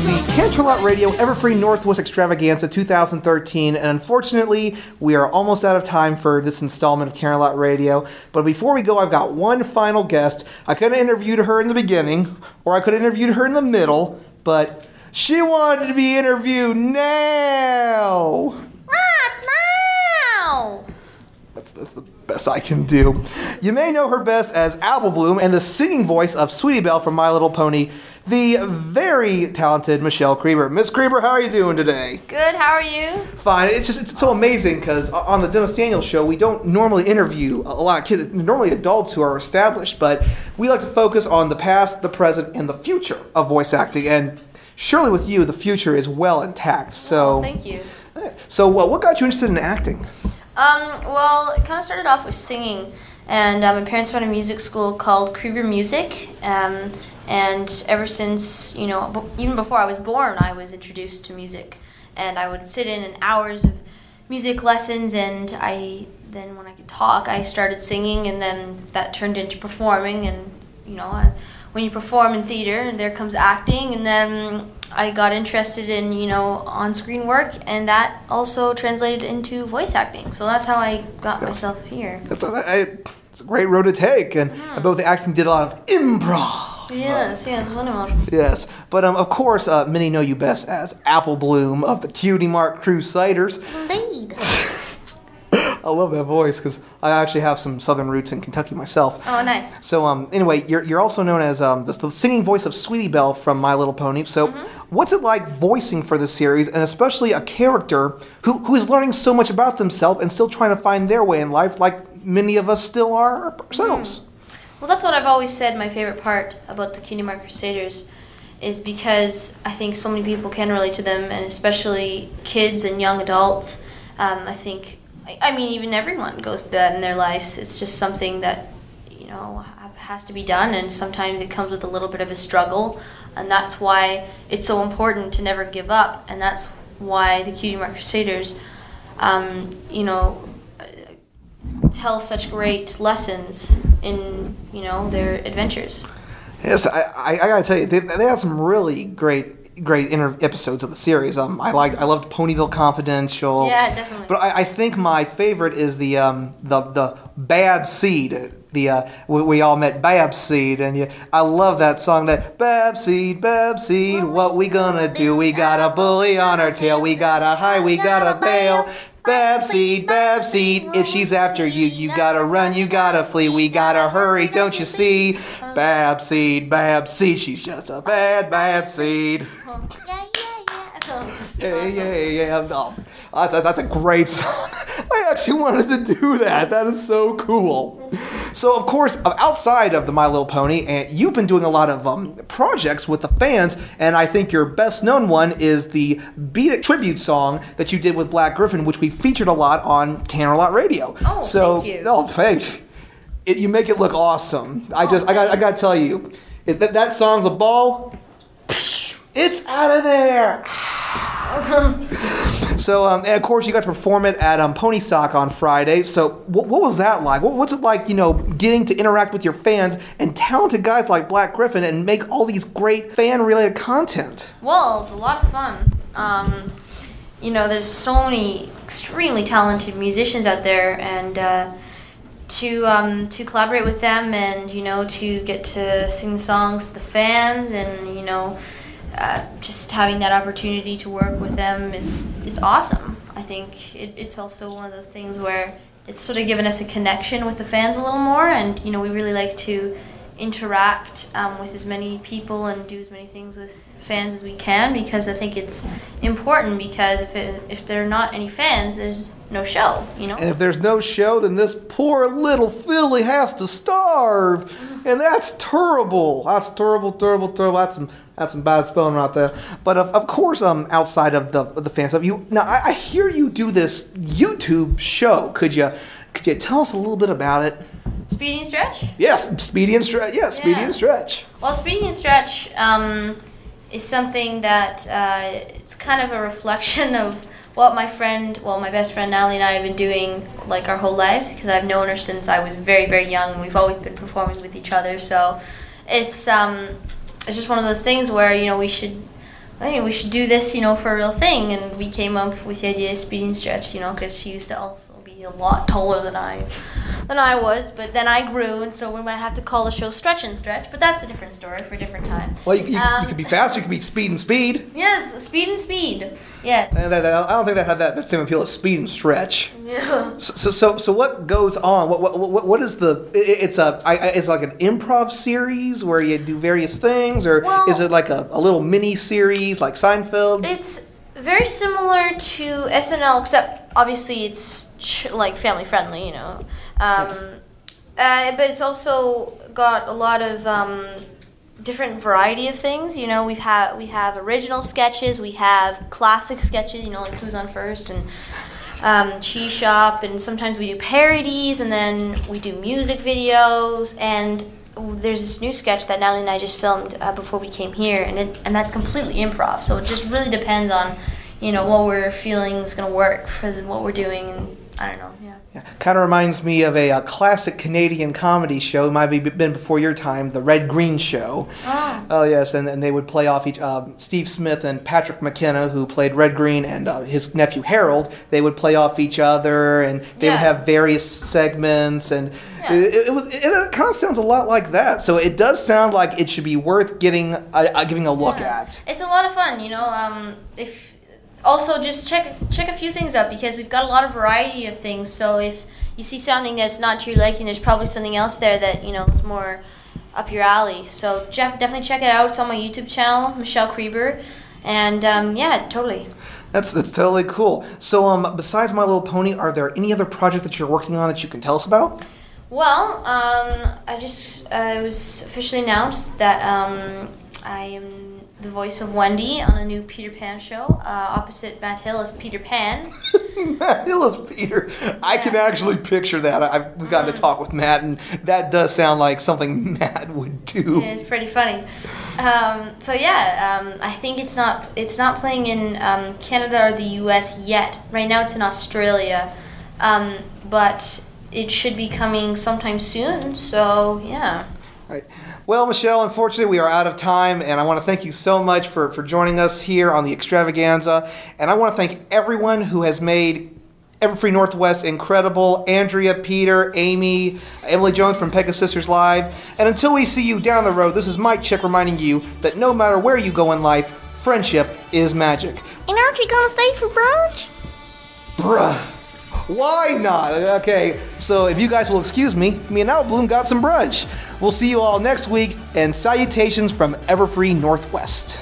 the Canterlot Radio Everfree Northwest Extravaganza 2013, and unfortunately, we are almost out of time for this installment of Canterlot Radio. But before we go, I've got one final guest. I could have interviewed her in the beginning, or I could have interviewed her in the middle, but she wanted to be interviewed now! Now! That's the best I can do. You may know her best as Apple Bloom and the singing voice of Sweetie Belle from My Little Pony, the very talented Michelle Creber. Miss Creber, how are you doing today? Good, how are you? Fine. It's so amazing because on the Dennis Daniels show, we don't normally interview a lot of kids, normally adults who are established, but we like to focus on the past, the present, and the future of voice acting. And surely with you, the future is well intact. So, thank you. So what got you interested in acting? Well, it kind of started off with singing, and my parents run a music school called Creber Music, and ever since, even before I was born, I was introduced to music, and I would sit in hours of music lessons, and then when I could talk, I started singing, and then that turned into performing, and when you perform in theater, and there comes acting, and then I got interested in, on-screen work, and that also translated into voice acting. So that's how I got myself here. It's a great road to take, and both the acting did a lot of improv. Yes, wonderful. Yes, but of course, many know you best as Apple Bloom of the Cutie Mark Crusaders. Indeed. I love that voice because I actually have some southern roots in Kentucky myself. Oh, nice. So anyway, you're also known as the singing voice of Sweetie Belle from My Little Pony. So what's it like voicing for this series, and especially a character who is learning so much about themselves and still trying to find their way in life, like many of us still are ourselves? Well, that's what I've always said. My favorite part about the Cutie Mark Crusaders is because I think so many people can relate to them, and especially kids and young adults. I mean, even everyone goes through that in their lives. It's just something that, has to be done, and sometimes it comes with a little bit of a struggle, and that's why it's so important to never give up, and that's why the Cutie Mark Crusaders, tell such great lessons in, their adventures. Yes, I gotta tell you, they have some really great episodes of the series. I loved Ponyville Confidential. Yeah, definitely. But I think my favorite is the Bad Seed. We all met Bab Seed, and I love that song. That Bab Seed, what we gonna do? We got a bully on our tail. We got a high, we got a bail. Bab Seed, if she's after you, you gotta run, you gotta flee. We gotta hurry, don't you see? Bab Seed, she's just a bad seed. Yeah. Oh, that's a great song. I actually wanted to do that. That is so cool. So, of course, outside of the My Little Pony, you've been doing a lot of projects with the fans, and I think your best known one is the Beat It tribute song that you did with Black Griffin, which we featured a lot on Canterlot Radio. Oh, thank you. Oh, thanks. You make it look awesome. I gotta tell you, that song's a ball. It's out of there. So, and of course, you got to perform it at Pony Stock on Friday. So, what was that like? What's it like, getting to interact with your fans and talented guys like Black Griffin and make all these great fan-related content? Well, it's a lot of fun. There's so many extremely talented musicians out there, and to collaborate with them and, to get to sing the songs to the fans and, just having that opportunity to work with them is awesome. I think it's also one of those things where it's sort of given us a connection with the fans a little more, and we really like to interact with as many people and do as many things with fans as we can, because I think it's important, because if there are not any fans, there's no show, And if there's no show, then this poor little filly has to starve, and that's terrible. That's terrible. That's some bad spelling right there. But of course, outside of the fan stuff, I hear you do this YouTube show. Could you tell us a little bit about it? Speedy and Stretch? Yes, Speedy and Stretch. Yeah, Speedy and Stretch. Well, Speedy and Stretch is something that it's kind of a reflection of what my best friend Natalie and I have been doing like our whole lives, because I've known her since I was very, very young, and we've always been performing with each other. So it's just one of those things where we should hey, we should do this, for a real thing. And we came up with the idea of Speedy and Stretch, because she used to also be a lot taller than I was. But then I grew, and so we might have to call the show Stretch and Stretch. But that's a different story for a different time. Well, you could be fast. You could be Speed and Speed. Yes, Speed and Speed. Yes. And I don't think that had that same appeal as Speed and Stretch. Yeah. So what goes on? What is the? It's like an improv series where you do various things, or is it like a little mini series like Seinfeld? It's very similar to SNL, except obviously it's like family friendly, but it's also got a lot of different variety of things. We have original sketches, we have classic sketches, like Who's on First and Cheese Shop, and sometimes we do parodies, and then we do music videos, and there's this new sketch that Natalie and I just filmed before we came here, and that's completely improv. So it just really depends on, what we're feeling is going to work for what we're doing, and I don't know, yeah. Kind of reminds me of a classic Canadian comedy show. It might have been before your time, The Red Green Show. Oh yes, and they would play off each. Steve Smith and Patrick McKenna, who played Red Green, and his nephew Harold, they would play off each other, and they would have various segments, and it kind of sounds a lot like that. So it does sound like it should be worth giving a look at. It's a lot of fun, Also, just check a few things out, because we've got a lot of variety of things. So if you see something that's not to your liking, there's probably something else there that is more up your alley. So definitely check it out. It's on my YouTube channel, Michelle Creber, and totally. That's totally cool. So besides My Little Pony, are there any other project that you're working on that you can tell us about? Well, it was officially announced that I am the voice of Wendy on a new Peter Pan show, opposite Matt Hill as Peter Pan. Matt Hill as Peter. I can actually picture that. We've gotten to talk with Matt, and that does sound like something Matt would do. It's pretty funny. I think it's not playing in Canada or the U.S. yet. Right now it's in Australia, but it should be coming sometime soon. So yeah. Right. Well, Michelle, unfortunately, we are out of time, and I want to thank you so much for joining us here on the Extravaganza. And I want to thank everyone who has made Everfree Northwest incredible. Andrea, Peter, Amy, Emily Jones from Pega Sisters Live. And until we see you down the road, this is Mike Chick reminding you that no matter where you go in life, friendship is magic. And aren't you going to stay for brunch? Bruh. Why not? Okay, so if you guys will excuse me, me and Outbloom got some brunch. We'll see you all next week, and salutations from Everfree Northwest.